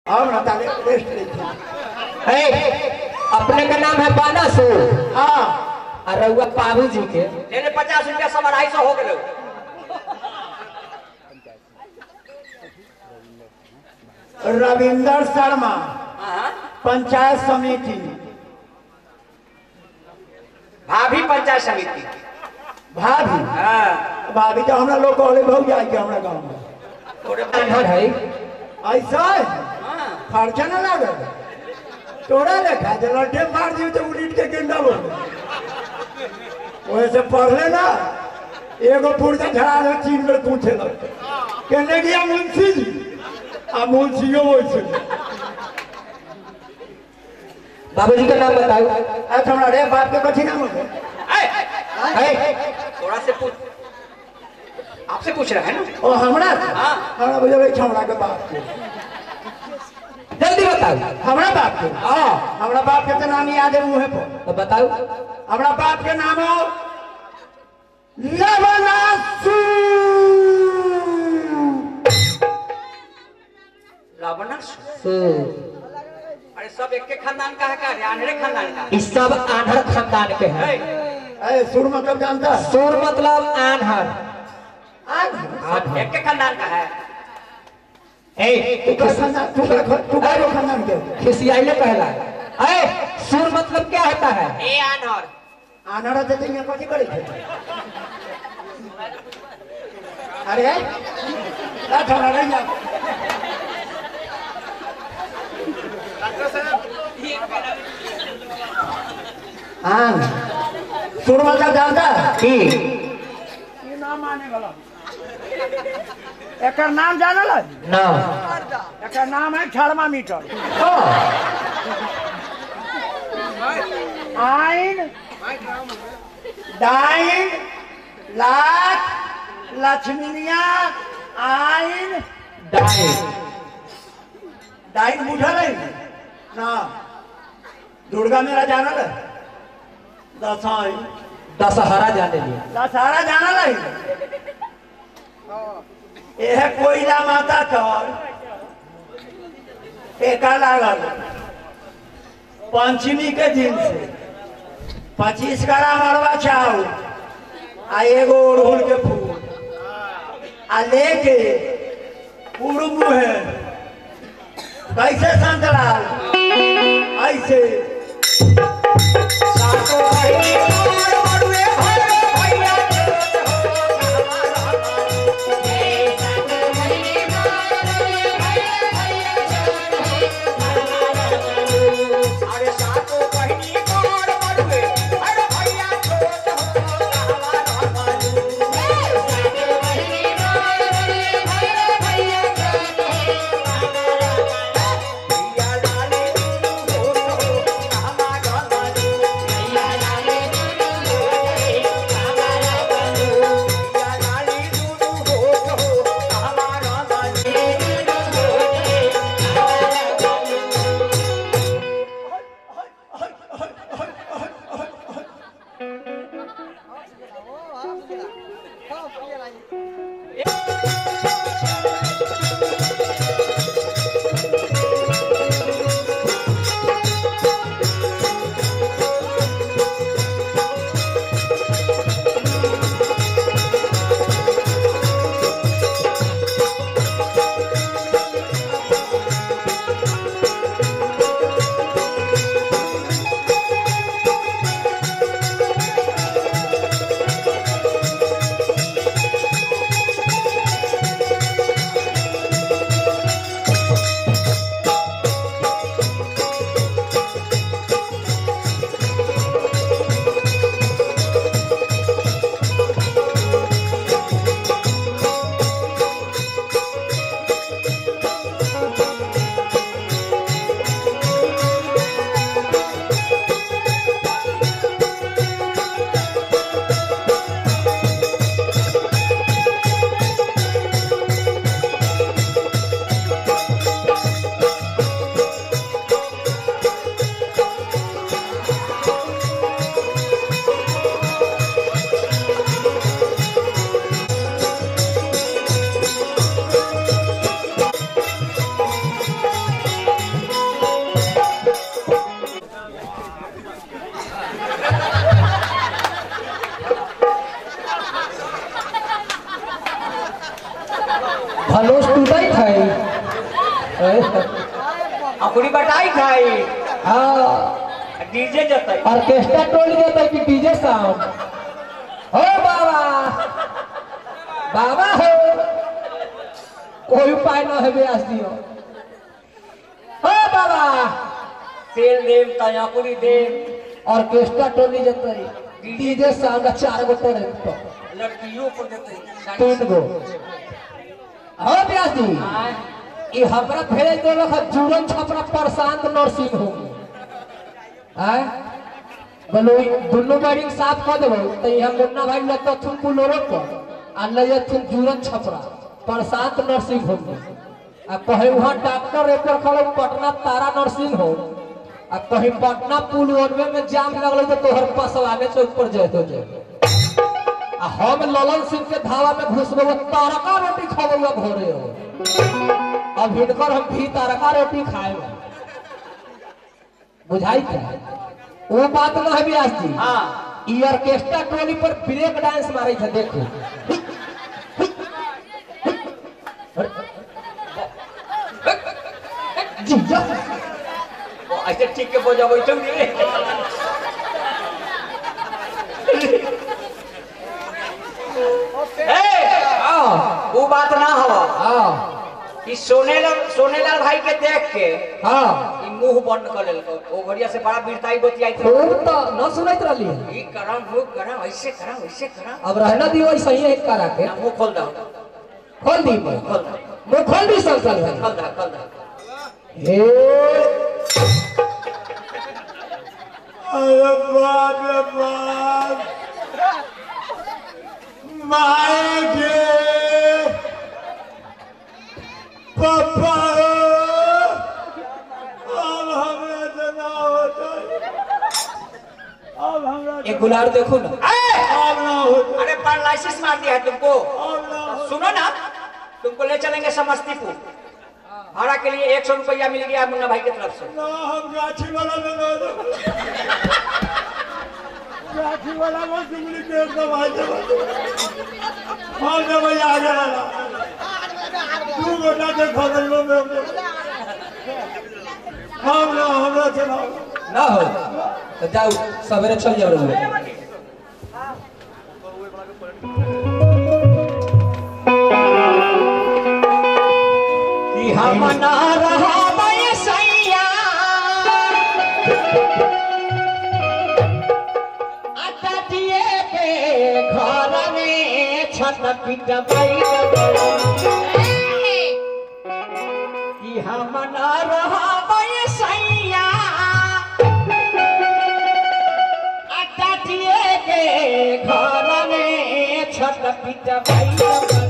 अब ना ताले रेस्ट लेते अपने का नाम है बानासुर। हाँ और रउआ बाबू जी के लेने 50 रुपया सब 250 हो गए। रविंदर शर्मा पंचायत समिति भाभी पंचायत समिति भाभी भाभी तो हमरा लोग कहले बहुत जाए के हमरा गांव में अनहर है ऐसा खर्चा ना लगे तोरा देखा जे लड्डे मार दियो तो उलीट के गेंदा बोल वैसे पढ़ले ना एगो पुर्जा झड़ा ले 3 बेर पूछे लग कहने गया मुंशी जी आ मुंशियो वैसे बाबूजी का नाम बताओ। आज हमरा रे बाप के कथी नाम है थोड़ा से पूछ, आपसे पूछ रहा है ना। ओ हमरा हमरा बुझे छौड़ा के बाप के जल्दी बताओ। हमरा बाप के हमरा बाप के तो नाम याद है मुंह पर तो बताओ। हमरा बाप के नाम हो लवनासु अरे सब एक के खानदान का है क्या? आंधळे खानदान का? इस सब आन्हर खानदान के हैं। ए सुर मतलब जानता है? सुर मतलब आन्हर। आन्हर एक के खानदान का है। तू का खानदान के खिसियाइले पहला। सुर मतलब क्या होता है? ए आन्हर आन्हर तो तुम कथी करे थे? अरे ना थोड़ा नहीं जा सुर मतलब जानता है? ये नाम आने वाला एक नाम जानल है ना एक नाम है थर्मामीटर आइन डाइन लाख लक्ष्मीनिया आइन डाइन डाइन बुझल है ना दुर्गा मेरा जानल है दसाई दशहरा जाने लिए दशहरा जानल है यह कोयला माता तर टेका लागल पंचमी के दिन से 25 गरा मरवा चाउ आ एगो अड़हुल के फूल आ लेके पूर्व है कैसे संतलाल ऐसे अकुड़ी बटाई खाई हाँ डीजे जतई ऑर्केस्ट्रा टोली देता है कि डीजे साउंड हो बाबा बाबा हो कोई उपाय ना है ब्यास दियो हो बाबा तेल देव तयाकुड़ी देव ऑर्केस्ट्रा टोली देता है डीजे साउंड 4 गो टोले तो लड़कियों पर देते 3 गो हो ब्यास दी ये हमरा भेज दो लोग जुड़न छपरा प्रशांत नरसिंह होंगे हैं बोलो दोनों गाड़ी साफ कर देबो त यहां मुन्ना भाई लगता तुम कुलोरो पर आ ले तुम जुड़न छपरा प्रशांत नरसिंह होंगे आ कहे वहां डॉक्टर एकर खड़ो पटना तारा नरसिंह हो आ कहीं पटना पुल ओनवे में जाम लगल तो तोहर पसवाने से ऊपर जाए तो जाए आ हम ललन सिंह के धावा में घुसबो तारका रोटी खाबो घरे हो अब हिनकर हम भी तारका रोटी खाए बुझाई क्या वो बात ना है व्यास जी हाँ ई ऑर्केस्ट्रा टोली पर ब्रेक डांस मारे थे देखो जी जा ऐसे ठीक के बजाबो तुम रे वो बात ना हो हां इस सोनेलाल भाई के देख के हां ई मुंह बंद कर लेल ओ घड़िया से बड़ा बीरताई बतियाई खूब तो न सुनैत रहली ई करम मुंह करम ऐसे करम अब रहना दियो ऐसे ही एक करा के मुंह खोल दो खोल दी मैं खोल दी संकल भाई खोल दो हे अरे बाप रे बाप माए के पापा अब हमरा जना होता अब हमरा एक गुलार देखो ना अब ना होता अरे पैरालिसिस मार दिया है तुमको अब ना होता। सुनो ना तुमको ले चलेंगे समस्तीपुर भाड़ा के लिए 100 रुपया मिल गया मुन्ना भाई की तरफ से ना हम गाछी वाला में ना दो गाछी वाला में डुप्लीकेट दवाई दे हम जब आ गया तू गोटा के खबर में हमरा चला ना हो तो जाओ सवेरे चल जाओ रे कि हम ना रहा सैया अटटिए के घर में छत पिट बैठ कि हम ना रहा सैया अटटिए के घर में छत पिट बैठ